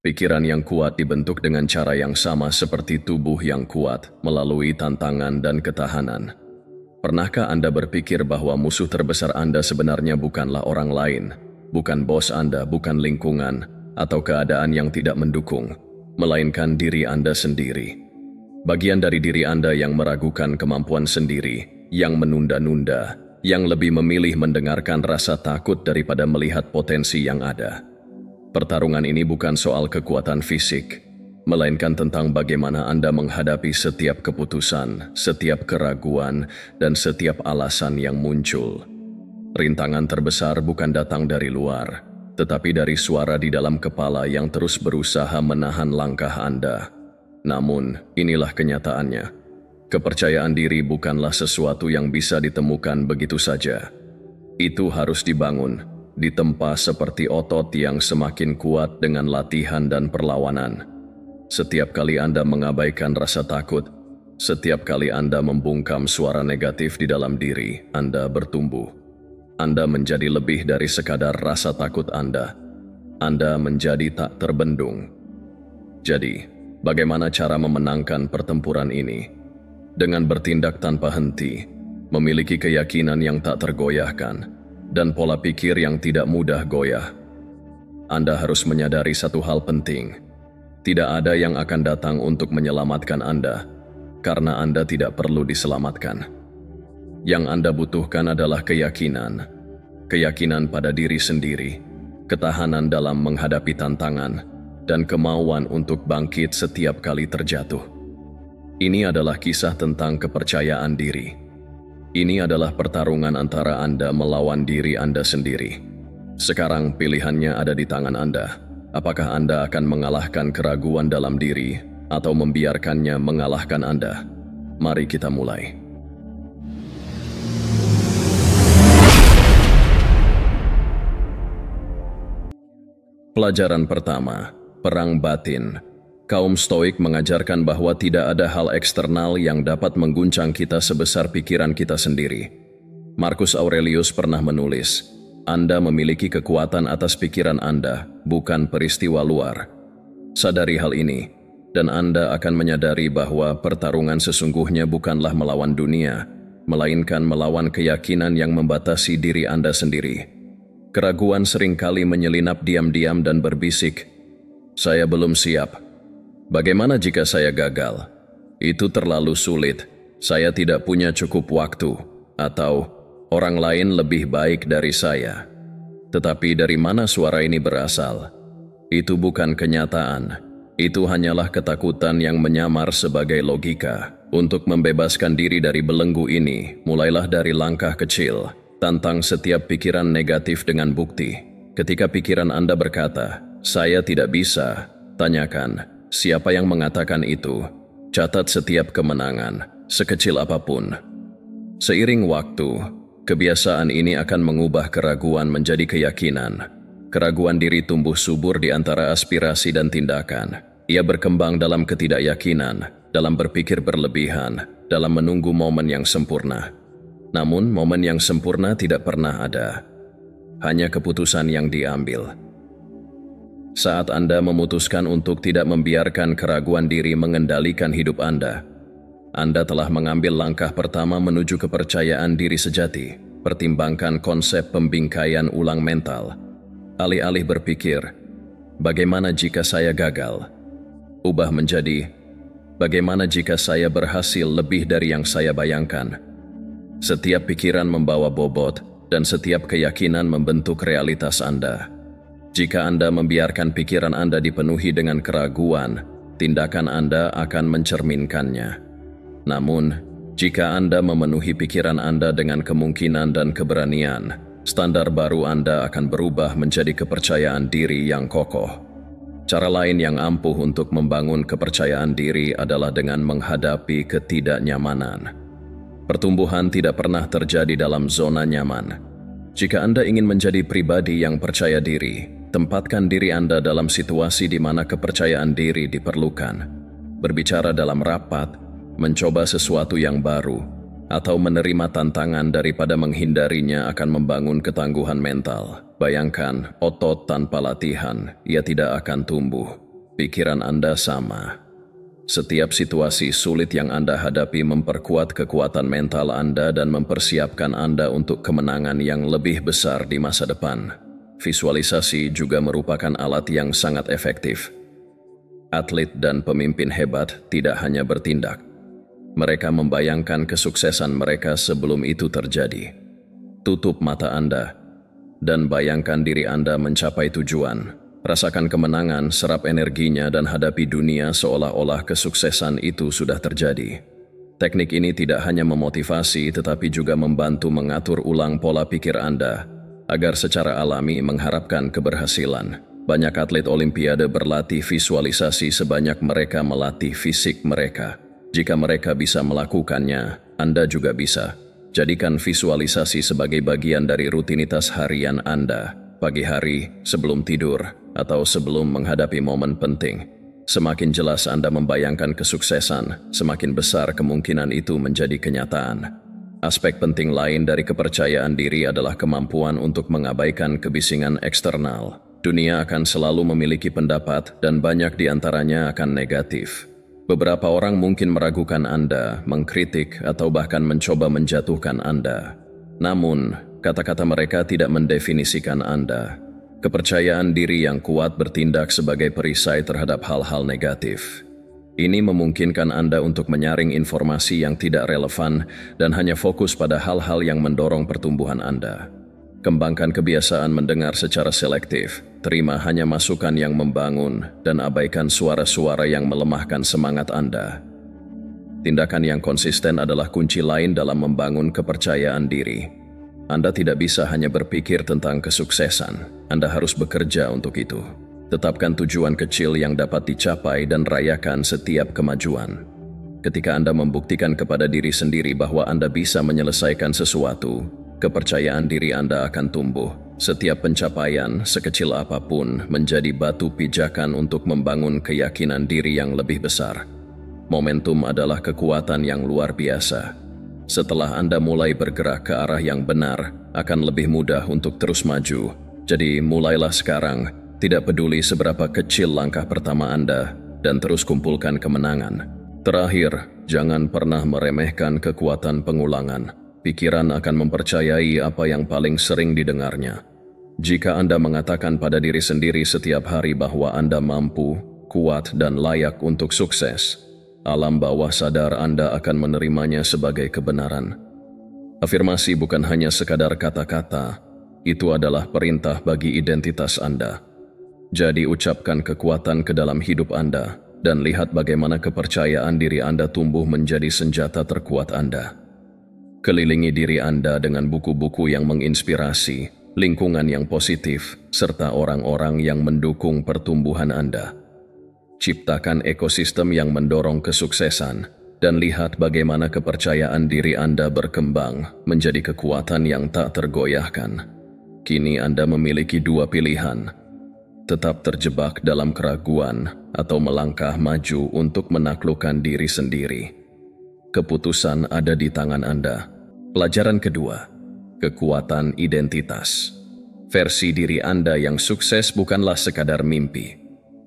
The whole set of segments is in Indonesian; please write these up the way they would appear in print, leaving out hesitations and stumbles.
Pikiran yang kuat dibentuk dengan cara yang sama seperti tubuh yang kuat melalui tantangan dan ketahanan. Pernahkah Anda berpikir bahwa musuh terbesar Anda sebenarnya bukanlah orang lain, bukan bos Anda, bukan lingkungan, atau keadaan yang tidak mendukung, melainkan diri Anda sendiri? Bagian dari diri Anda yang meragukan kemampuan sendiri, yang menunda-nunda, yang lebih memilih mendengarkan rasa takut daripada melihat potensi yang ada. Pertarungan ini bukan soal kekuatan fisik, melainkan tentang bagaimana Anda menghadapi setiap keputusan, setiap keraguan, dan setiap alasan yang muncul. Rintangan terbesar bukan datang dari luar, tetapi dari suara di dalam kepala yang terus berusaha menahan langkah Anda. Namun, inilah kenyataannya. Kepercayaan diri bukanlah sesuatu yang bisa ditemukan begitu saja. Itu harus dibangun, ditempa seperti otot yang semakin kuat dengan latihan dan perlawanan. Setiap kali Anda mengabaikan rasa takut, setiap kali Anda membungkam suara negatif di dalam diri, Anda bertumbuh. Anda menjadi lebih dari sekadar rasa takut Anda. Anda menjadi tak terbendung. Jadi, bagaimana cara memenangkan pertempuran ini? Dengan bertindak tanpa henti, memiliki keyakinan yang tak tergoyahkan, dan pola pikir yang tidak mudah goyah. Anda harus menyadari satu hal penting. Tidak ada yang akan datang untuk menyelamatkan Anda, karena Anda tidak perlu diselamatkan. Yang Anda butuhkan adalah keyakinan. Keyakinan pada diri sendiri, ketahanan dalam menghadapi tantangan, dan kemauan untuk bangkit setiap kali terjatuh. Ini adalah kisah tentang kepercayaan diri. Ini adalah pertarungan antara Anda melawan diri Anda sendiri. Sekarang pilihannya ada di tangan Anda. Apakah Anda akan mengalahkan keraguan dalam diri atau membiarkannya mengalahkan Anda? Mari kita mulai. Pelajaran pertama, perang batin. Kaum Stoik mengajarkan bahwa tidak ada hal eksternal yang dapat mengguncang kita sebesar pikiran kita sendiri. Marcus Aurelius pernah menulis, Anda memiliki kekuatan atas pikiran Anda, bukan peristiwa luar. Sadari hal ini, dan Anda akan menyadari bahwa pertarungan sesungguhnya bukanlah melawan dunia, melainkan melawan keyakinan yang membatasi diri Anda sendiri. Keraguan seringkali menyelinap diam-diam dan berbisik, "Saya belum siap. Bagaimana jika saya gagal? Itu terlalu sulit. Saya tidak punya cukup waktu." Atau, "Orang lain lebih baik dari saya." Tetapi dari mana suara ini berasal? Itu bukan kenyataan. Itu hanyalah ketakutan yang menyamar sebagai logika. Untuk membebaskan diri dari belenggu ini, mulailah dari langkah kecil. Tantang setiap pikiran negatif dengan bukti. Ketika pikiran Anda berkata, "Saya tidak bisa," tanyakan, siapa yang mengatakan itu? Catat setiap kemenangan, sekecil apapun. Seiring waktu, kebiasaan ini akan mengubah keraguan menjadi keyakinan. Keraguan diri tumbuh subur di antara aspirasi dan tindakan. Ia berkembang dalam ketidakyakinan, dalam berpikir berlebihan, dalam menunggu momen yang sempurna. Namun, momen yang sempurna tidak pernah ada. Hanya keputusan yang diambil. Saat Anda memutuskan untuk tidak membiarkan keraguan diri mengendalikan hidup Anda telah mengambil langkah pertama menuju kepercayaan diri sejati. Pertimbangkan konsep pembingkaian ulang mental. Alih-alih berpikir, "Bagaimana jika saya gagal?" Ubah menjadi, "Bagaimana jika saya berhasil lebih dari yang saya bayangkan?" Setiap pikiran membawa bobot, dan setiap keyakinan membentuk realitas Anda. Jika Anda membiarkan pikiran Anda dipenuhi dengan keraguan, tindakan Anda akan mencerminkannya. Namun, jika Anda memenuhi pikiran Anda dengan kemungkinan dan keberanian, standar baru Anda akan berubah menjadi kepercayaan diri yang kokoh. Cara lain yang ampuh untuk membangun kepercayaan diri adalah dengan menghadapi ketidaknyamanan. Pertumbuhan tidak pernah terjadi dalam zona nyaman. Jika Anda ingin menjadi pribadi yang percaya diri, tempatkan diri Anda dalam situasi di mana kepercayaan diri diperlukan. Berbicara dalam rapat, mencoba sesuatu yang baru, atau menerima tantangan daripada menghindarinya akan membangun ketangguhan mental. Bayangkan, otot tanpa latihan, ia tidak akan tumbuh. Pikiran Anda sama. Setiap situasi sulit yang Anda hadapi memperkuat kekuatan mental Anda dan mempersiapkan Anda untuk kemenangan yang lebih besar di masa depan. Visualisasi juga merupakan alat yang sangat efektif. Atlet dan pemimpin hebat tidak hanya bertindak. Mereka membayangkan kesuksesan mereka sebelum itu terjadi. Tutup mata Anda dan bayangkan diri Anda mencapai tujuan. Rasakan kemenangan, serap energinya, dan hadapi dunia seolah-olah kesuksesan itu sudah terjadi. Teknik ini tidak hanya memotivasi tetapi juga membantu mengatur ulang pola pikir Anda agar secara alami mengharapkan keberhasilan. Banyak atlet Olimpiade berlatih visualisasi sebanyak mereka melatih fisik mereka. Jika mereka bisa melakukannya, Anda juga bisa. Jadikan visualisasi sebagai bagian dari rutinitas harian Anda, pagi hari, sebelum tidur, atau sebelum menghadapi momen penting. Semakin jelas Anda membayangkan kesuksesan, semakin besar kemungkinan itu menjadi kenyataan. Aspek penting lain dari kepercayaan diri adalah kemampuan untuk mengabaikan kebisingan eksternal. Dunia akan selalu memiliki pendapat dan banyak di antaranya akan negatif. Beberapa orang mungkin meragukan Anda, mengkritik, atau bahkan mencoba menjatuhkan Anda. Namun, kata-kata mereka tidak mendefinisikan Anda. Kepercayaan diri yang kuat bertindak sebagai perisai terhadap hal-hal negatif. Ini memungkinkan Anda untuk menyaring informasi yang tidak relevan dan hanya fokus pada hal-hal yang mendorong pertumbuhan Anda. Kembangkan kebiasaan mendengar secara selektif, terima hanya masukan yang membangun, dan abaikan suara-suara yang melemahkan semangat Anda. Tindakan yang konsisten adalah kunci lain dalam membangun kepercayaan diri. Anda tidak bisa hanya berpikir tentang kesuksesan, Anda harus bekerja untuk itu. Tetapkan tujuan kecil yang dapat dicapai dan rayakan setiap kemajuan. Ketika Anda membuktikan kepada diri sendiri bahwa Anda bisa menyelesaikan sesuatu, kepercayaan diri Anda akan tumbuh. Setiap pencapaian, sekecil apapun, menjadi batu pijakan untuk membangun keyakinan diri yang lebih besar. Momentum adalah kekuatan yang luar biasa. Setelah Anda mulai bergerak ke arah yang benar, akan lebih mudah untuk terus maju. Jadi mulailah sekarang, tidak peduli seberapa kecil langkah pertama Anda, dan terus kumpulkan kemenangan. Terakhir, jangan pernah meremehkan kekuatan pengulangan. Pikiran akan mempercayai apa yang paling sering didengarnya. Jika Anda mengatakan pada diri sendiri setiap hari bahwa Anda mampu, kuat, dan layak untuk sukses, alam bawah sadar Anda akan menerimanya sebagai kebenaran. Afirmasi bukan hanya sekadar kata-kata, itu adalah perintah bagi identitas Anda. Jadi ucapkan kekuatan ke dalam hidup Anda, dan lihat bagaimana kepercayaan diri Anda tumbuh menjadi senjata terkuat Anda. Kelilingi diri Anda dengan buku-buku yang menginspirasi, lingkungan yang positif, serta orang-orang yang mendukung pertumbuhan Anda. Ciptakan ekosistem yang mendorong kesuksesan, dan lihat bagaimana kepercayaan diri Anda berkembang menjadi kekuatan yang tak tergoyahkan. Kini Anda memiliki dua pilihan: tetap terjebak dalam keraguan atau melangkah maju untuk menaklukkan diri sendiri. Keputusan ada di tangan Anda. Pelajaran kedua, kekuatan identitas. Versi diri Anda yang sukses bukanlah sekadar mimpi.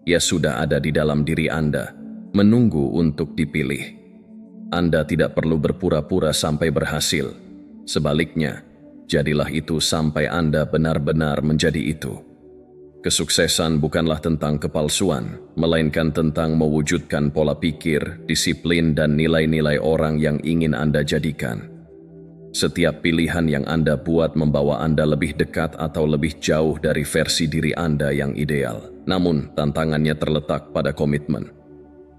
Ia sudah ada di dalam diri Anda, menunggu untuk dipilih. Anda tidak perlu berpura-pura sampai berhasil. Sebaliknya, jadilah itu sampai Anda benar-benar menjadi itu. Kesuksesan bukanlah tentang kepalsuan, melainkan tentang mewujudkan pola pikir, disiplin, dan nilai-nilai orang yang ingin Anda jadikan. Setiap pilihan yang Anda buat membawa Anda lebih dekat atau lebih jauh dari versi diri Anda yang ideal. Namun, tantangannya terletak pada komitmen.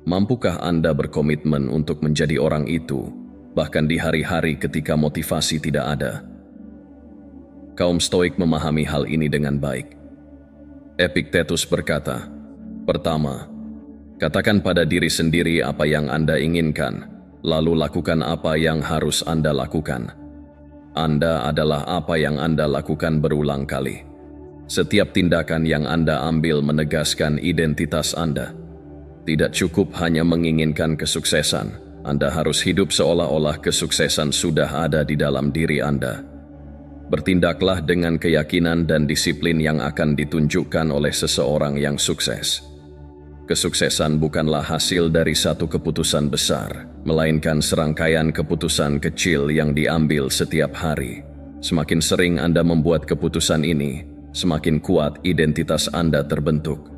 Mampukah Anda berkomitmen untuk menjadi orang itu, bahkan di hari-hari ketika motivasi tidak ada? Kaum Stoik memahami hal ini dengan baik. Epictetus berkata, pertama, katakan pada diri sendiri apa yang Anda inginkan, lalu lakukan apa yang harus Anda lakukan. Anda adalah apa yang Anda lakukan berulang kali. Setiap tindakan yang Anda ambil menegaskan identitas Anda. Tidak cukup hanya menginginkan kesuksesan, Anda harus hidup seolah-olah kesuksesan sudah ada di dalam diri Anda. Bertindaklah dengan keyakinan dan disiplin yang akan ditunjukkan oleh seseorang yang sukses. Kesuksesan bukanlah hasil dari satu keputusan besar, melainkan serangkaian keputusan kecil yang diambil setiap hari. Semakin sering Anda membuat keputusan ini, semakin kuat identitas Anda terbentuk.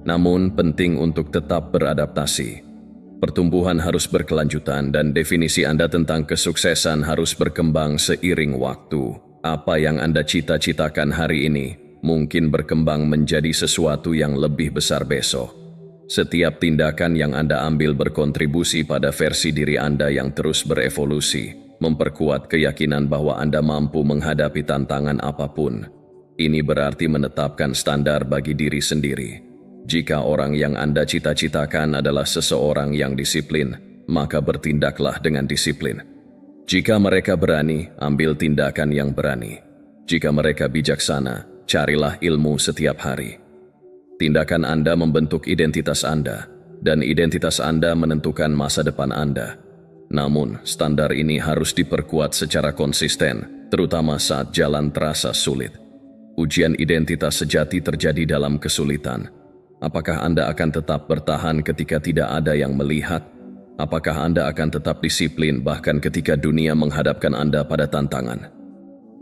Namun penting untuk tetap beradaptasi. Pertumbuhan harus berkelanjutan dan definisi Anda tentang kesuksesan harus berkembang seiring waktu. Apa yang Anda cita-citakan hari ini mungkin berkembang menjadi sesuatu yang lebih besar besok. Setiap tindakan yang Anda ambil berkontribusi pada versi diri Anda yang terus berevolusi, memperkuat keyakinan bahwa Anda mampu menghadapi tantangan apapun. Ini berarti menetapkan standar bagi diri sendiri. Jika orang yang Anda cita-citakan adalah seseorang yang disiplin, maka bertindaklah dengan disiplin. Jika mereka berani, ambil tindakan yang berani. Jika mereka bijaksana, carilah ilmu setiap hari. Tindakan Anda membentuk identitas Anda, dan identitas Anda menentukan masa depan Anda. Namun, standar ini harus diperkuat secara konsisten, terutama saat jalan terasa sulit. Ujian identitas sejati terjadi dalam kesulitan. Apakah Anda akan tetap bertahan ketika tidak ada yang melihat? Apakah Anda akan tetap disiplin bahkan ketika dunia menghadapkan Anda pada tantangan?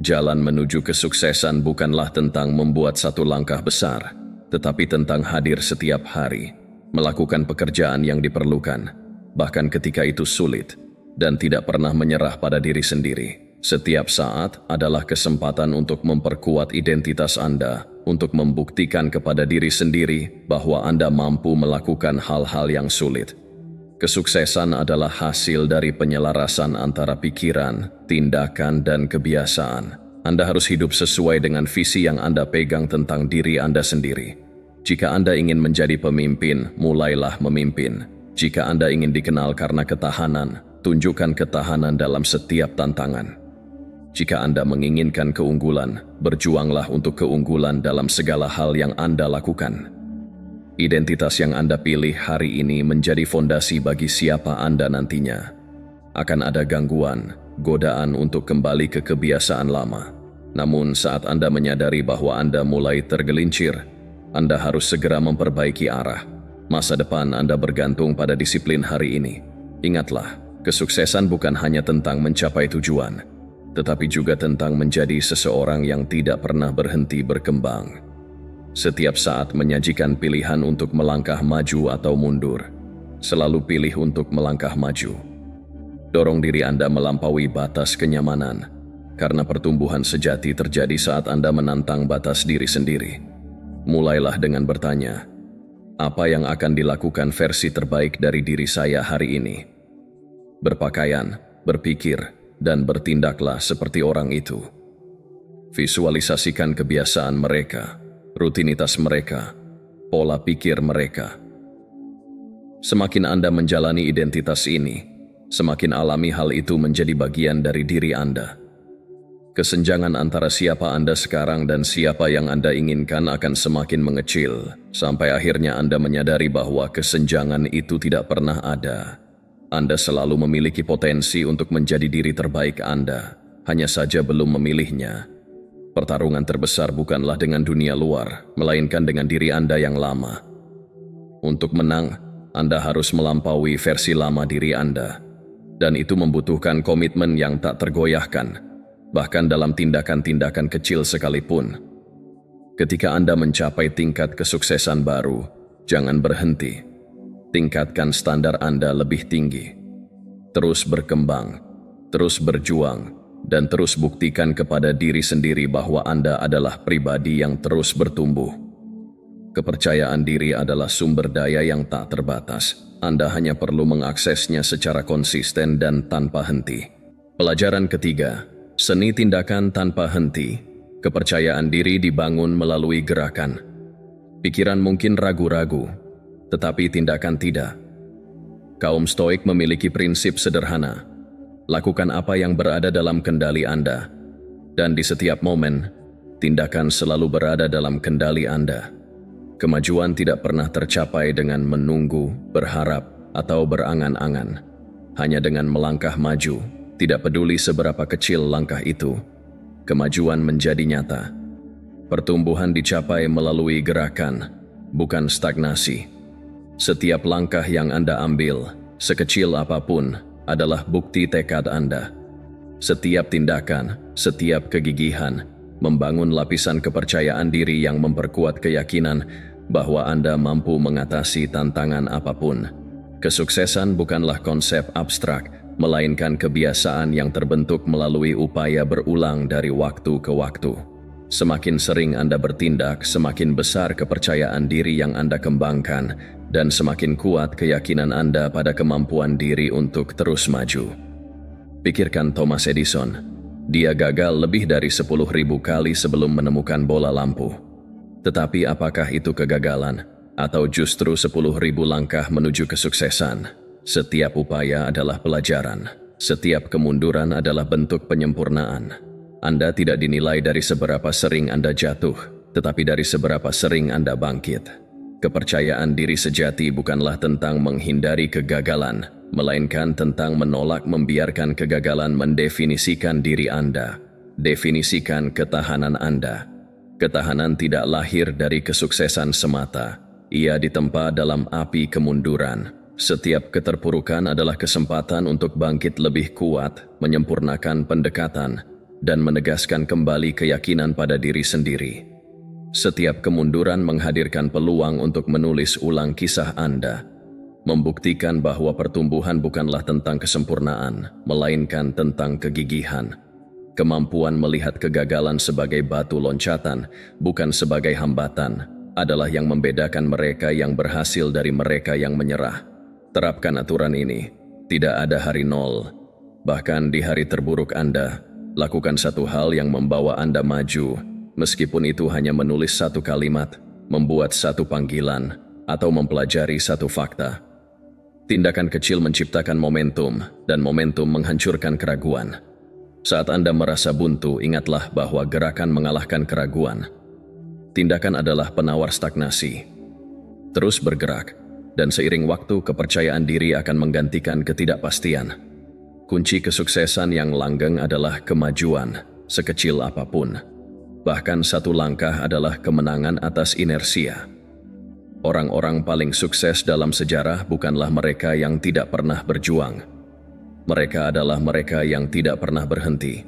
Jalan menuju kesuksesan bukanlah tentang membuat satu langkah besar, tetapi tentang hadir setiap hari, melakukan pekerjaan yang diperlukan, bahkan ketika itu sulit, dan tidak pernah menyerah pada diri sendiri. Setiap saat adalah kesempatan untuk memperkuat identitas Anda, untuk membuktikan kepada diri sendiri bahwa Anda mampu melakukan hal-hal yang sulit. Kesuksesan adalah hasil dari penyelarasan antara pikiran, tindakan, dan kebiasaan. Anda harus hidup sesuai dengan visi yang Anda pegang tentang diri Anda sendiri. Jika Anda ingin menjadi pemimpin, mulailah memimpin. Jika Anda ingin dikenal karena ketahanan, tunjukkan ketahanan dalam setiap tantangan. Jika Anda menginginkan keunggulan, berjuanglah untuk keunggulan dalam segala hal yang Anda lakukan. Identitas yang Anda pilih hari ini menjadi fondasi bagi siapa Anda nantinya. Akan ada gangguan, godaan untuk kembali ke kebiasaan lama. Namun saat Anda menyadari bahwa Anda mulai tergelincir, Anda harus segera memperbaiki arah. Masa depan Anda bergantung pada disiplin hari ini. Ingatlah, kesuksesan bukan hanya tentang mencapai tujuan, tetapi juga tentang menjadi seseorang yang tidak pernah berhenti berkembang. Setiap saat menyajikan pilihan untuk melangkah maju atau mundur. Selalu pilih untuk melangkah maju. Dorong diri Anda melampaui batas kenyamanan, karena pertumbuhan sejati terjadi saat Anda menantang batas diri sendiri. Mulailah dengan bertanya, apa yang akan dilakukan versi terbaik dari diri saya hari ini? Berpakaian, berpikir, dan bertindaklah seperti orang itu. Visualisasikan kebiasaan mereka, rutinitas mereka, pola pikir mereka. Semakin Anda menjalani identitas ini, semakin alami hal itu menjadi bagian dari diri Anda. Kesenjangan antara siapa Anda sekarang dan siapa yang Anda inginkan akan semakin mengecil, sampai akhirnya Anda menyadari bahwa kesenjangan itu tidak pernah ada. Anda selalu memiliki potensi untuk menjadi diri terbaik Anda, hanya saja belum memilihnya. Pertarungan terbesar bukanlah dengan dunia luar, melainkan dengan diri Anda yang lama. Untuk menang, Anda harus melampaui versi lama diri Anda. Dan itu membutuhkan komitmen yang tak tergoyahkan, bahkan dalam tindakan-tindakan kecil sekalipun. Ketika Anda mencapai tingkat kesuksesan baru, jangan berhenti. Tingkatkan standar Anda lebih tinggi. Terus berkembang, terus berjuang, dan terus buktikan kepada diri sendiri bahwa Anda adalah pribadi yang terus bertumbuh. Kepercayaan diri adalah sumber daya yang tak terbatas. Anda hanya perlu mengaksesnya secara konsisten dan tanpa henti. Pelajaran ketiga, seni tindakan tanpa henti. Kepercayaan diri dibangun melalui gerakan. Pikiran mungkin ragu-ragu, tetapi tindakan tidak. Kaum Stoik memiliki prinsip sederhana. Lakukan apa yang berada dalam kendali Anda. Dan di setiap momen, tindakan selalu berada dalam kendali Anda. Kemajuan tidak pernah tercapai dengan menunggu, berharap, atau berangan-angan. Hanya dengan melangkah maju, tidak peduli seberapa kecil langkah itu, kemajuan menjadi nyata. Pertumbuhan dicapai melalui gerakan, bukan stagnasi. Setiap langkah yang Anda ambil, sekecil apapun, adalah bukti tekad Anda. Setiap tindakan, setiap kegigihan, membangun lapisan kepercayaan diri yang memperkuat keyakinan bahwa Anda mampu mengatasi tantangan apapun. Kesuksesan bukanlah konsep abstrak, melainkan kebiasaan yang terbentuk melalui upaya berulang dari waktu ke waktu. Semakin sering Anda bertindak, semakin besar kepercayaan diri yang Anda kembangkan, dan semakin kuat keyakinan Anda pada kemampuan diri untuk terus maju. Pikirkan Thomas Edison. Dia gagal lebih dari 10.000 kali sebelum menemukan bola lampu. Tetapi apakah itu kegagalan? Atau justru 10.000 langkah menuju kesuksesan? Setiap upaya adalah pelajaran. Setiap kemunduran adalah bentuk penyempurnaan. Anda tidak dinilai dari seberapa sering Anda jatuh, tetapi dari seberapa sering Anda bangkit. Kepercayaan diri sejati bukanlah tentang menghindari kegagalan, melainkan tentang menolak membiarkan kegagalan mendefinisikan diri Anda. Definisikan ketahanan Anda. Ketahanan tidak lahir dari kesuksesan semata. Ia ditempa dalam api kemunduran. Setiap keterpurukan adalah kesempatan untuk bangkit lebih kuat, menyempurnakan pendekatan, dan menegaskan kembali keyakinan pada diri sendiri. Setiap kemunduran menghadirkan peluang untuk menulis ulang kisah Anda, membuktikan bahwa pertumbuhan bukanlah tentang kesempurnaan, melainkan tentang kegigihan. Kemampuan melihat kegagalan sebagai batu loncatan, bukan sebagai hambatan, adalah yang membedakan mereka yang berhasil dari mereka yang menyerah. Terapkan aturan ini, tidak ada hari nol. Bahkan di hari terburuk Anda, lakukan satu hal yang membawa Anda maju, meskipun itu hanya menulis satu kalimat, membuat satu panggilan, atau mempelajari satu fakta. Tindakan kecil menciptakan momentum, dan momentum menghancurkan keraguan. Saat Anda merasa buntu, ingatlah bahwa gerakan mengalahkan keraguan. Tindakan adalah penawar stagnasi. Terus bergerak, dan seiring waktu kepercayaan diri akan menggantikan ketidakpastian. Kunci kesuksesan yang langgeng adalah kemajuan, sekecil apapun. Bahkan satu langkah adalah kemenangan atas inersia. Orang-orang paling sukses dalam sejarah bukanlah mereka yang tidak pernah berjuang. Mereka adalah mereka yang tidak pernah berhenti.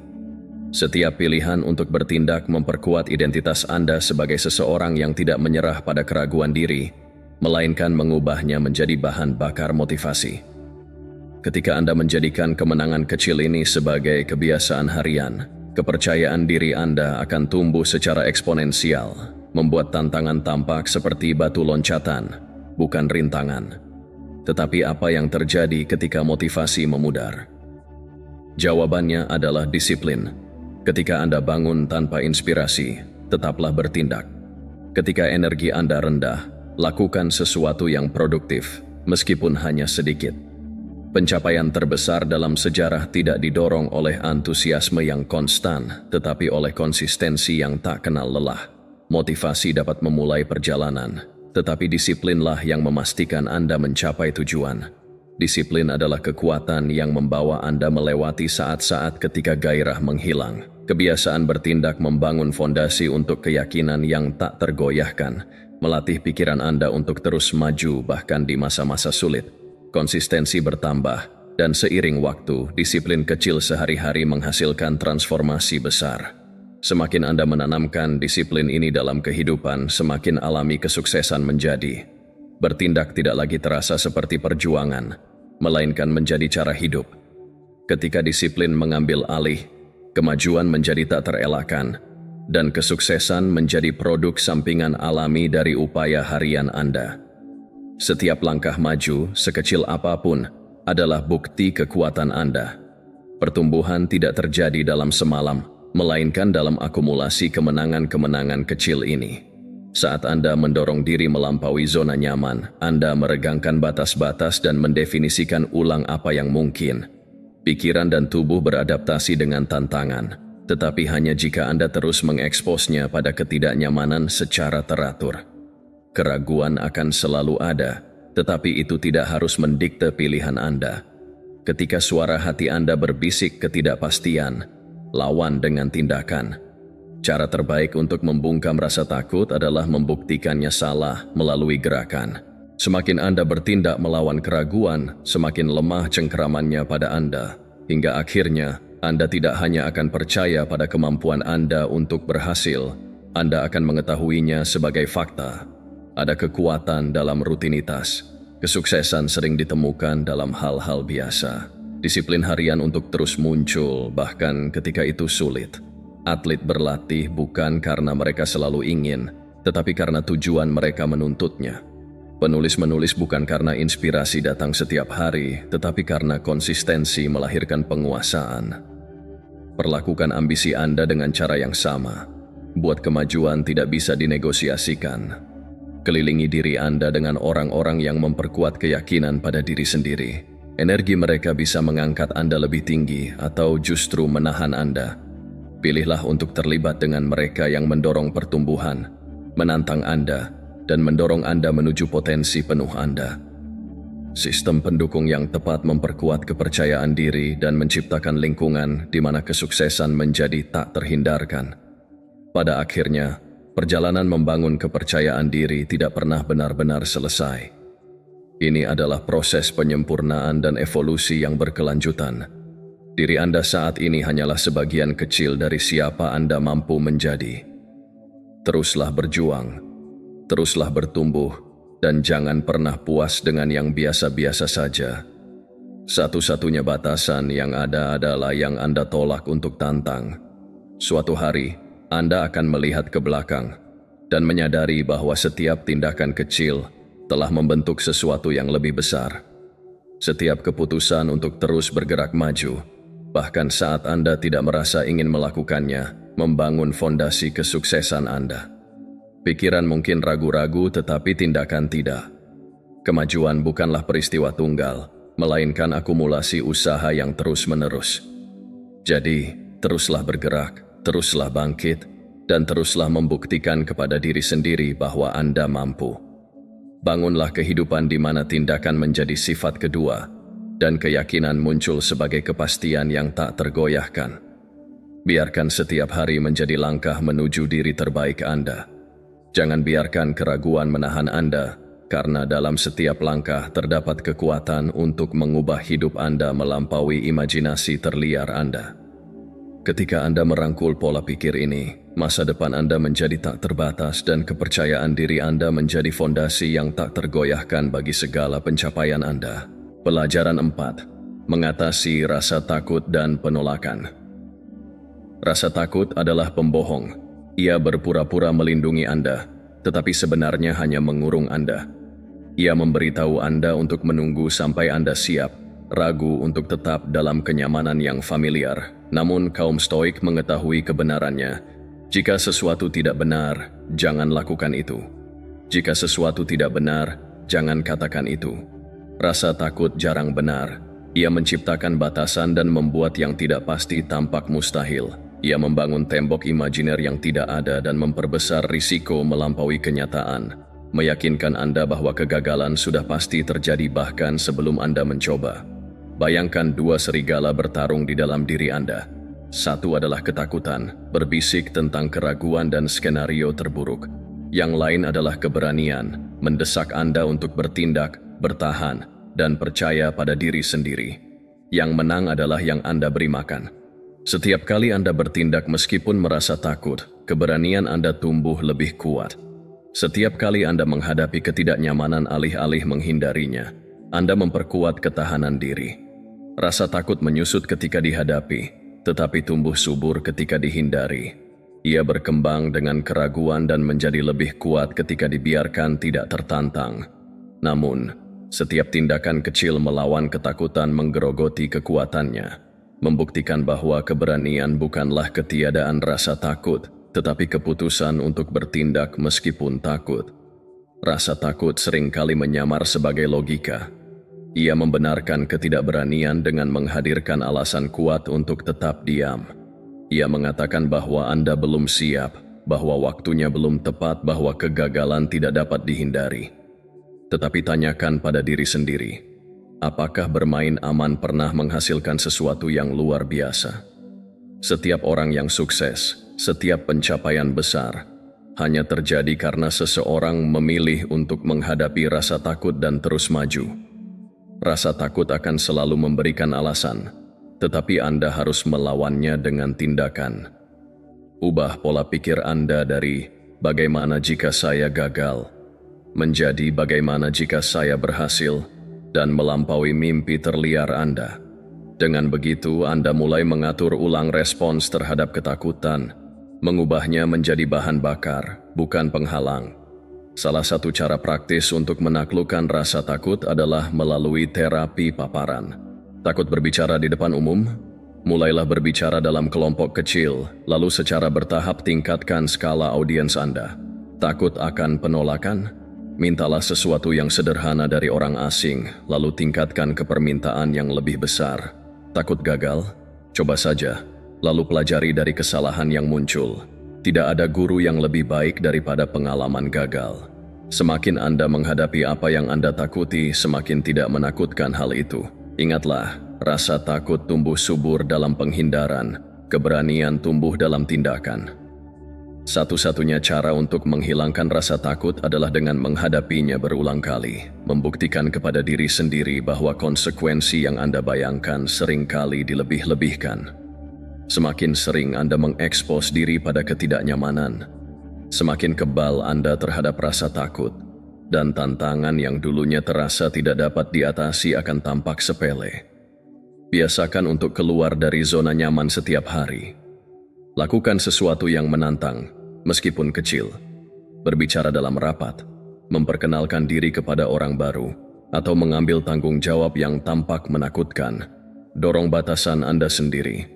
Setiap pilihan untuk bertindak memperkuat identitas Anda sebagai seseorang yang tidak menyerah pada keraguan diri, melainkan mengubahnya menjadi bahan bakar motivasi. Ketika Anda menjadikan kemenangan kecil ini sebagai kebiasaan harian, kepercayaan diri Anda akan tumbuh secara eksponensial, membuat tantangan tampak seperti batu loncatan, bukan rintangan. Tetapi apa yang terjadi ketika motivasi memudar? Jawabannya adalah disiplin. Ketika Anda bangun tanpa inspirasi, tetaplah bertindak. Ketika energi Anda rendah, lakukan sesuatu yang produktif, meskipun hanya sedikit. Pencapaian terbesar dalam sejarah tidak didorong oleh antusiasme yang konstan, tetapi oleh konsistensi yang tak kenal lelah. Motivasi dapat memulai perjalanan, tetapi disiplinlah yang memastikan Anda mencapai tujuan. Disiplin adalah kekuatan yang membawa Anda melewati saat-saat ketika gairah menghilang. Kebiasaan bertindak membangun fondasi untuk keyakinan yang tak tergoyahkan, melatih pikiran Anda untuk terus maju bahkan di masa-masa sulit. Konsistensi bertambah, dan seiring waktu, disiplin kecil sehari-hari menghasilkan transformasi besar. Semakin Anda menanamkan disiplin ini dalam kehidupan, semakin alami kesuksesan menjadi. Bertindak tidak lagi terasa seperti perjuangan, melainkan menjadi cara hidup. Ketika disiplin mengambil alih, kemajuan menjadi tak terelakkan, dan kesuksesan menjadi produk sampingan alami dari upaya harian Anda. Setiap langkah maju, sekecil apapun, adalah bukti kekuatan Anda. Pertumbuhan tidak terjadi dalam semalam, melainkan dalam akumulasi kemenangan-kemenangan kecil ini. Saat Anda mendorong diri melampaui zona nyaman, Anda meregangkan batas-batas dan mendefinisikan ulang apa yang mungkin. Pikiran dan tubuh beradaptasi dengan tantangan, tetapi hanya jika Anda terus mengeksposnya pada ketidaknyamanan secara teratur. Keraguan akan selalu ada, tetapi itu tidak harus mendikte pilihan Anda. Ketika suara hati Anda berbisik ketidakpastian, lawan dengan tindakan. Cara terbaik untuk membungkam rasa takut adalah membuktikannya salah melalui gerakan. Semakin Anda bertindak melawan keraguan, semakin lemah cengkeramannya pada Anda, hingga akhirnya Anda tidak hanya akan percaya pada kemampuan Anda untuk berhasil, Anda akan mengetahuinya sebagai fakta. Ada kekuatan dalam rutinitas. Kesuksesan sering ditemukan dalam hal-hal biasa. Disiplin harian untuk terus muncul, bahkan ketika itu sulit. Atlet berlatih bukan karena mereka selalu ingin, tetapi karena tujuan mereka menuntutnya. Penulis bukan karena inspirasi datang setiap hari, tetapi karena konsistensi melahirkan penguasaan. Perlakukan ambisi Anda dengan cara yang sama. Buat kemajuan tidak bisa dinegosiasikan. Kelilingi diri Anda dengan orang-orang yang memperkuat keyakinan pada diri sendiri. Energi mereka bisa mengangkat Anda lebih tinggi atau justru menahan Anda. Pilihlah untuk terlibat dengan mereka yang mendorong pertumbuhan, menantang Anda, dan mendorong Anda menuju potensi penuh Anda. Sistem pendukung yang tepat memperkuat kepercayaan diri dan menciptakan lingkungan di mana kesuksesan menjadi tak terhindarkan. Pada akhirnya, perjalanan membangun kepercayaan diri tidak pernah benar-benar selesai. Ini adalah proses penyempurnaan dan evolusi yang berkelanjutan. Diri Anda saat ini hanyalah sebagian kecil dari siapa Anda mampu menjadi. Teruslah berjuang, teruslah bertumbuh, dan jangan pernah puas dengan yang biasa-biasa saja. Satu-satunya batasan yang ada adalah yang Anda tolak untuk tantang. Suatu hari, Anda akan melihat ke belakang dan menyadari bahwa setiap tindakan kecil telah membentuk sesuatu yang lebih besar. Setiap keputusan untuk terus bergerak maju, bahkan saat Anda tidak merasa ingin melakukannya, membangun fondasi kesuksesan Anda. Pikiran mungkin ragu-ragu, tetapi tindakan tidak. Kemajuan bukanlah peristiwa tunggal, melainkan akumulasi usaha yang terus-menerus. Jadi, teruslah bergerak, teruslah bangkit, dan teruslah membuktikan kepada diri sendiri bahwa Anda mampu. Bangunlah kehidupan di mana tindakan menjadi sifat kedua, dan keyakinan muncul sebagai kepastian yang tak tergoyahkan. Biarkan setiap hari menjadi langkah menuju diri terbaik Anda. Jangan biarkan keraguan menahan Anda, karena dalam setiap langkah terdapat kekuatan untuk mengubah hidup Anda melampaui imajinasi terliar Anda. Ketika Anda merangkul pola pikir ini, masa depan Anda menjadi tak terbatas dan kepercayaan diri Anda menjadi fondasi yang tak tergoyahkan bagi segala pencapaian Anda. Pelajaran 4. Mengatasi rasa takut dan penolakan. Rasa takut adalah pembohong. Ia berpura-pura melindungi Anda, tetapi sebenarnya hanya mengurung Anda. Ia memberitahu Anda untuk menunggu sampai Anda siap, ragu untuk tetap dalam kenyamanan yang familiar. Namun kaum Stoik mengetahui kebenarannya. Jika sesuatu tidak benar, jangan lakukan itu. Jika sesuatu tidak benar, jangan katakan itu. Rasa takut jarang benar. Ia menciptakan batasan dan membuat yang tidak pasti tampak mustahil. Ia membangun tembok imajiner yang tidak ada dan memperbesar risiko melampaui kenyataan. Meyakinkan Anda bahwa kegagalan sudah pasti terjadi bahkan sebelum Anda mencoba. Bayangkan dua serigala bertarung di dalam diri Anda. Satu adalah ketakutan, berbisik tentang keraguan dan skenario terburuk. Yang lain adalah keberanian, mendesak Anda untuk bertindak, bertahan, dan percaya pada diri sendiri. Yang menang adalah yang Anda beri makan. Setiap kali Anda bertindak meskipun merasa takut, keberanian Anda tumbuh lebih kuat. Setiap kali Anda menghadapi ketidaknyamanan alih-alih menghindarinya, Anda memperkuat ketahanan diri. Rasa takut menyusut ketika dihadapi, tetapi tumbuh subur ketika dihindari. Ia berkembang dengan keraguan dan menjadi lebih kuat ketika dibiarkan tidak tertantang. Namun, setiap tindakan kecil melawan ketakutan menggerogoti kekuatannya. Membuktikan bahwa keberanian bukanlah ketiadaan rasa takut, tetapi keputusan untuk bertindak meskipun takut. Rasa takut seringkali menyamar sebagai logika. Ia membenarkan ketidakberanian dengan menghadirkan alasan kuat untuk tetap diam. Ia mengatakan bahwa Anda belum siap, bahwa waktunya belum tepat, bahwa kegagalan tidak dapat dihindari. Tetapi tanyakan pada diri sendiri, apakah bermain aman pernah menghasilkan sesuatu yang luar biasa? Setiap orang yang sukses, setiap pencapaian besar, hanya terjadi karena seseorang memilih untuk menghadapi rasa takut dan terus maju. Rasa takut akan selalu memberikan alasan, tetapi Anda harus melawannya dengan tindakan. Ubah pola pikir Anda dari bagaimana jika saya gagal menjadi bagaimana jika saya berhasil dan melampaui mimpi terliar Anda. Dengan begitu, Anda mulai mengatur ulang respons terhadap ketakutan, mengubahnya menjadi bahan bakar, bukan penghalang. Salah satu cara praktis untuk menaklukkan rasa takut adalah melalui terapi paparan. Takut berbicara di depan umum? Mulailah berbicara dalam kelompok kecil, lalu secara bertahap tingkatkan skala audiens Anda. Takut akan penolakan? Mintalah sesuatu yang sederhana dari orang asing, lalu tingkatkan ke permintaan yang lebih besar. Takut gagal? Coba saja, lalu pelajari dari kesalahan yang muncul. Tidak ada guru yang lebih baik daripada pengalaman gagal. Semakin Anda menghadapi apa yang Anda takuti, semakin tidak menakutkan hal itu. Ingatlah, rasa takut tumbuh subur dalam penghindaran, keberanian tumbuh dalam tindakan. Satu-satunya cara untuk menghilangkan rasa takut adalah dengan menghadapinya berulang kali, membuktikan kepada diri sendiri bahwa konsekuensi yang Anda bayangkan seringkali dilebih-lebihkan. Semakin sering Anda mengekspos diri pada ketidaknyamanan, semakin kebal Anda terhadap rasa takut, dan tantangan yang dulunya terasa tidak dapat diatasi akan tampak sepele. Biasakan untuk keluar dari zona nyaman setiap hari. Lakukan sesuatu yang menantang, meskipun kecil. Berbicara dalam rapat, memperkenalkan diri kepada orang baru, atau mengambil tanggung jawab yang tampak menakutkan. Dorong batasan Anda sendiri.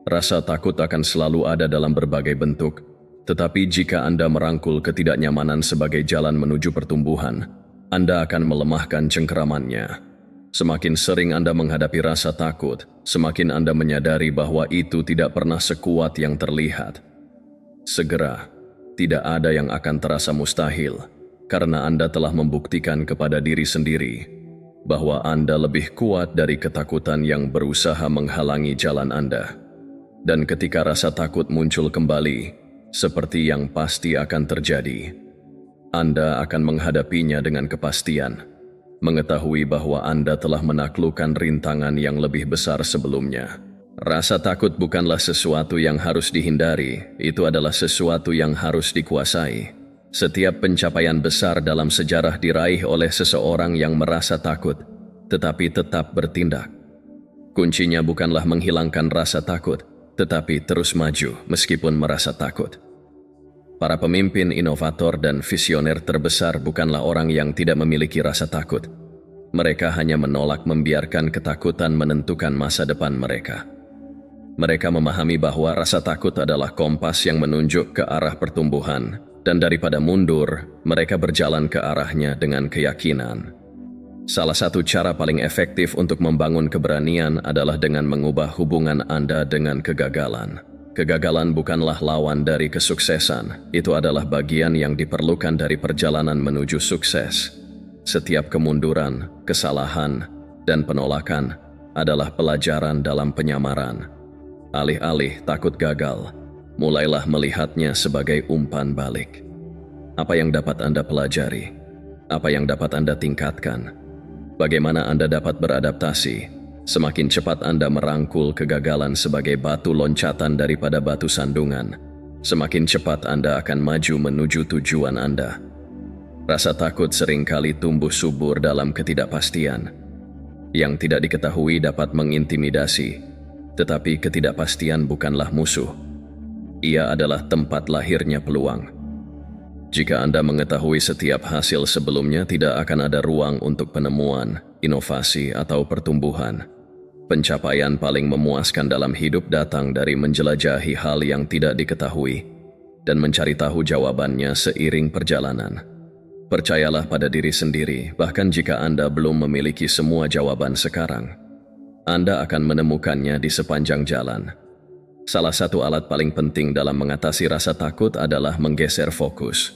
Rasa takut akan selalu ada dalam berbagai bentuk, tetapi jika Anda merangkul ketidaknyamanan sebagai jalan menuju pertumbuhan, Anda akan melemahkan cengkeramannya. Semakin sering Anda menghadapi rasa takut, semakin Anda menyadari bahwa itu tidak pernah sekuat yang terlihat. Segera, tidak ada yang akan terasa mustahil, karena Anda telah membuktikan kepada diri sendiri bahwa Anda lebih kuat dari ketakutan yang berusaha menghalangi jalan Anda. Dan ketika rasa takut muncul kembali, seperti yang pasti akan terjadi, Anda akan menghadapinya dengan kepastian, mengetahui bahwa Anda telah menaklukkan rintangan yang lebih besar sebelumnya. Rasa takut bukanlah sesuatu yang harus dihindari, itu adalah sesuatu yang harus dikuasai. Setiap pencapaian besar dalam sejarah diraih oleh seseorang yang merasa takut, tetapi tetap bertindak. Kuncinya bukanlah menghilangkan rasa takut, tetapi terus maju meskipun merasa takut. Para pemimpin, inovator, dan visioner terbesar bukanlah orang yang tidak memiliki rasa takut. Mereka hanya menolak membiarkan ketakutan menentukan masa depan mereka. Mereka memahami bahwa rasa takut adalah kompas yang menunjuk ke arah pertumbuhan, dan daripada mundur, mereka berjalan ke arahnya dengan keyakinan. Salah satu cara paling efektif untuk membangun keberanian adalah dengan mengubah hubungan Anda dengan kegagalan. Kegagalan bukanlah lawan dari kesuksesan, itu adalah bagian yang diperlukan dari perjalanan menuju sukses. Setiap kemunduran, kesalahan, dan penolakan adalah pelajaran dalam penyamaran. Alih-alih takut gagal, mulailah melihatnya sebagai umpan balik. Apa yang dapat Anda pelajari? Apa yang dapat Anda tingkatkan? Bagaimana Anda dapat beradaptasi? Semakin cepat Anda merangkul kegagalan sebagai batu loncatan daripada batu sandungan, semakin cepat Anda akan maju menuju tujuan Anda. Rasa takut seringkali tumbuh subur dalam ketidakpastian. Yang tidak diketahui dapat mengintimidasi, tetapi ketidakpastian bukanlah musuh. Ia adalah tempat lahirnya peluang. Jika Anda mengetahui setiap hasil sebelumnya, tidak akan ada ruang untuk penemuan, inovasi, atau pertumbuhan. Pencapaian paling memuaskan dalam hidup datang dari menjelajahi hal yang tidak diketahui dan mencari tahu jawabannya seiring perjalanan. Percayalah pada diri sendiri, bahkan jika Anda belum memiliki semua jawaban sekarang, Anda akan menemukannya di sepanjang jalan. Salah satu alat paling penting dalam mengatasi rasa takut adalah menggeser fokus.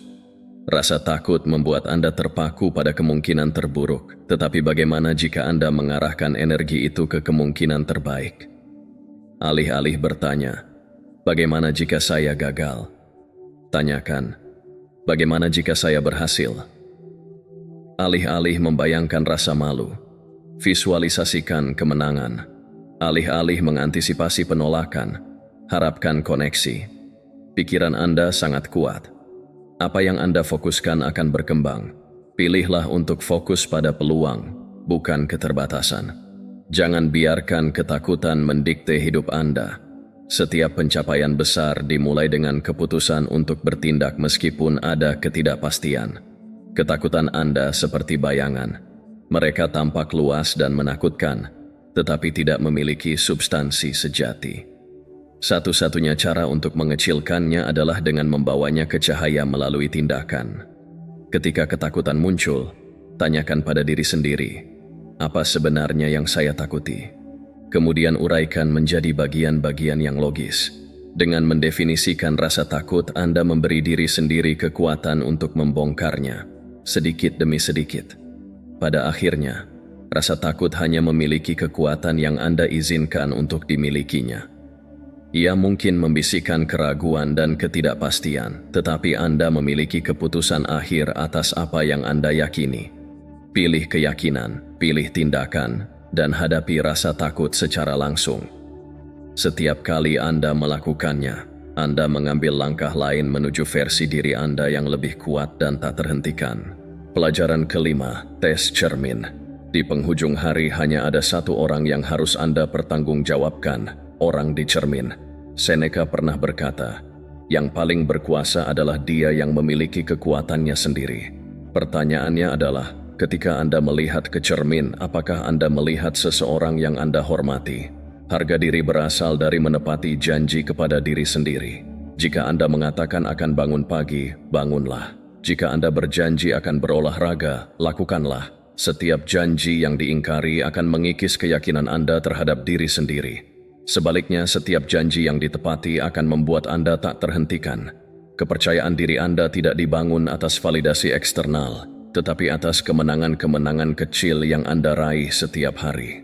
Rasa takut membuat Anda terpaku pada kemungkinan terburuk, tetapi bagaimana jika Anda mengarahkan energi itu ke kemungkinan terbaik? Alih-alih bertanya, bagaimana jika saya gagal? Tanyakan, Bagaimana jika saya berhasil? Alih-alih membayangkan rasa malu, visualisasikan kemenangan. Alih-alih mengantisipasi penolakan, harapkan koneksi. Pikiran Anda sangat kuat. Apa yang Anda fokuskan akan berkembang. Pilihlah untuk fokus pada peluang, bukan keterbatasan. Jangan biarkan ketakutan mendikte hidup Anda. Setiap pencapaian besar dimulai dengan keputusan untuk bertindak meskipun ada ketidakpastian. Ketakutan Anda seperti bayangan. Mereka tampak luas dan menakutkan, tetapi tidak memiliki substansi sejati. Satu-satunya cara untuk mengecilkannya adalah dengan membawanya ke cahaya melalui tindakan. Ketika ketakutan muncul, tanyakan pada diri sendiri, apa sebenarnya yang saya takuti? Kemudian uraikan menjadi bagian-bagian yang logis. Dengan mendefinisikan rasa takut, Anda memberi diri sendiri kekuatan untuk membongkarnya, sedikit demi sedikit. Pada akhirnya, rasa takut hanya memiliki kekuatan yang Anda izinkan untuk dimilikinya. Ia mungkin membisikkan keraguan dan ketidakpastian, tetapi Anda memiliki keputusan akhir atas apa yang Anda yakini. Pilih keyakinan, pilih tindakan, dan hadapi rasa takut secara langsung. Setiap kali Anda melakukannya, Anda mengambil langkah lain menuju versi diri Anda yang lebih kuat dan tak terhentikan. Pelajaran kelima, tes cermin. Di penghujung hari hanya ada satu orang yang harus Anda pertanggungjawabkan, orang di cermin. Seneca pernah berkata, yang paling berkuasa adalah dia yang memiliki kekuatannya sendiri. Pertanyaannya adalah, ketika Anda melihat ke cermin, apakah Anda melihat seseorang yang Anda hormati? Harga diri berasal dari menepati janji kepada diri sendiri. Jika Anda mengatakan akan bangun pagi, bangunlah. Jika Anda berjanji akan berolahraga, lakukanlah. Setiap janji yang diingkari akan mengikis keyakinan Anda terhadap diri sendiri. Sebaliknya, setiap janji yang ditepati akan membuat Anda tak terhentikan. Kepercayaan diri Anda tidak dibangun atas validasi eksternal, tetapi atas kemenangan-kemenangan kecil yang Anda raih setiap hari.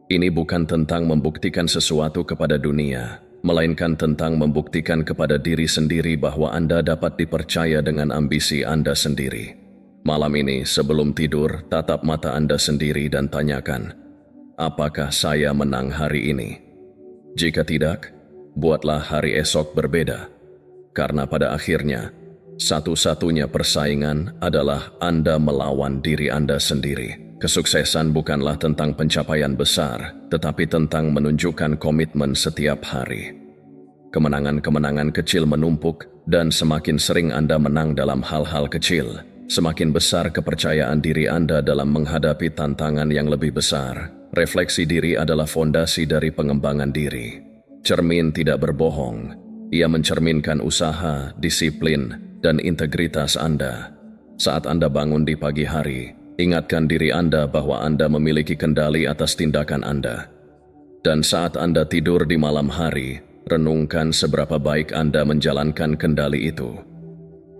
Ini bukan tentang membuktikan sesuatu kepada dunia, melainkan tentang membuktikan kepada diri sendiri bahwa Anda dapat dipercaya dengan ambisi Anda sendiri. Malam ini, sebelum tidur, tatap mata Anda sendiri dan tanyakan, apakah saya menang hari ini? Jika tidak, buatlah hari esok berbeda. Karena pada akhirnya, satu-satunya persaingan adalah Anda melawan diri Anda sendiri. Kesuksesan bukanlah tentang pencapaian besar, tetapi tentang menunjukkan komitmen setiap hari. Kemenangan-kemenangan kecil menumpuk, dan semakin sering Anda menang dalam hal-hal kecil, semakin besar kepercayaan diri Anda dalam menghadapi tantangan yang lebih besar. Refleksi diri adalah fondasi dari pengembangan diri. Cermin tidak berbohong. Ia mencerminkan usaha, disiplin, dan integritas Anda. Saat Anda bangun di pagi hari, ingatkan diri Anda bahwa Anda memiliki kendali atas tindakan Anda. Dan saat Anda tidur di malam hari, renungkan seberapa baik Anda menjalankan kendali itu.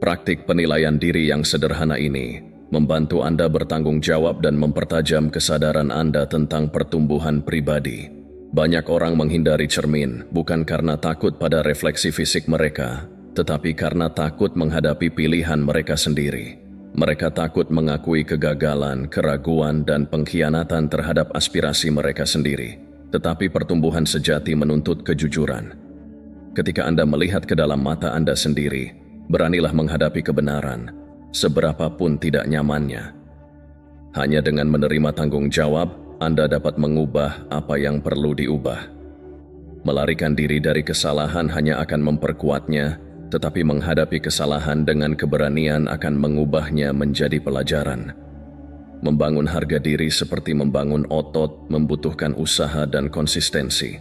Praktik penilaian diri yang sederhana ini membantu Anda bertanggung jawab dan mempertajam kesadaran Anda tentang pertumbuhan pribadi. Banyak orang menghindari cermin bukan karena takut pada refleksi fisik mereka, tetapi karena takut menghadapi pilihan mereka sendiri. Mereka takut mengakui kegagalan, keraguan, dan pengkhianatan terhadap aspirasi mereka sendiri. Tetapi pertumbuhan sejati menuntut kejujuran. Ketika Anda melihat ke dalam mata Anda sendiri, beranilah menghadapi kebenaran, seberapapun tidak nyamannya. Hanya dengan menerima tanggung jawab, Anda dapat mengubah apa yang perlu diubah. Melarikan diri dari kesalahan hanya akan memperkuatnya, tetapi menghadapi kesalahan dengan keberanian akan mengubahnya menjadi pelajaran. Membangun harga diri seperti membangun otot membutuhkan usaha dan konsistensi.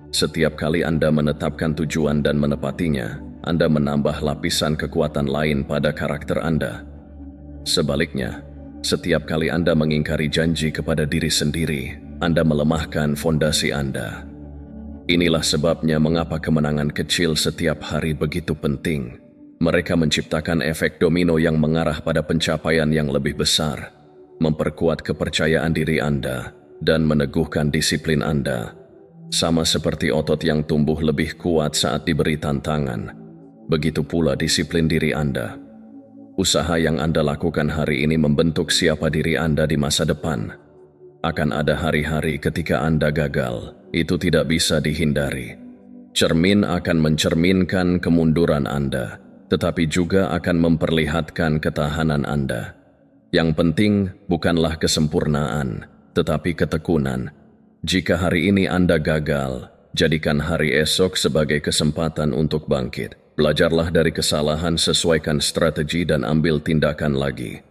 Setiap kali Anda menetapkan tujuan dan menepatinya, Anda menambah lapisan kekuatan lain pada karakter Anda. Sebaliknya, setiap kali Anda mengingkari janji kepada diri sendiri, Anda melemahkan fondasi Anda. Inilah sebabnya mengapa kemenangan kecil setiap hari begitu penting. Mereka menciptakan efek domino yang mengarah pada pencapaian yang lebih besar, memperkuat kepercayaan diri Anda, dan meneguhkan disiplin Anda. Sama seperti otot yang tumbuh lebih kuat saat diberi tantangan, begitu pula disiplin diri Anda. Usaha yang Anda lakukan hari ini membentuk siapa diri Anda di masa depan. Akan ada hari-hari ketika Anda gagal, itu tidak bisa dihindari. Cermin akan mencerminkan kemunduran Anda, tetapi juga akan memperlihatkan ketahanan Anda. Yang penting bukanlah kesempurnaan, tetapi ketekunan. Jika hari ini Anda gagal, jadikan hari esok sebagai kesempatan untuk bangkit. Belajarlah dari kesalahan, sesuaikan strategi dan ambil tindakan lagi.